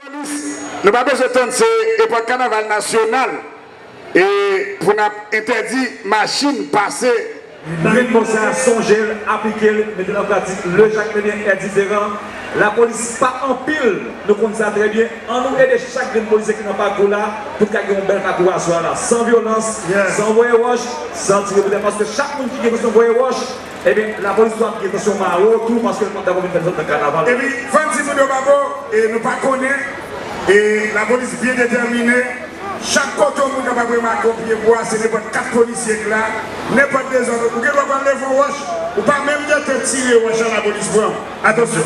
Nous n'avons pas besoin de c'est pour le carnaval national et pour interdire machine passer. Green Bossa a songé, appliqué, mettre en pratique le Jacques Médien est différent. La police pas en pile, nous connaissons ça très bien. En nous aider chaque green policier qui n'a pas de là pour qu'il y ait une belle parcours à soi là, sans violence, sans voyer wash, sans tirer de parce que chaque monde qui est son voyer wash, eh bien la police doit être sur Maro, tout parce que nous avons une personne de carnaval. Et puis, Fanti Moudobabo, et nous pas connaissons, et la police bien déterminée. Chaque côté où nous avons remarqué c'est n'importe 4 policiers là, n'importe des autres. Vous pouvez pas lever un wash, ou pas même de tirer wash à la police. Attention.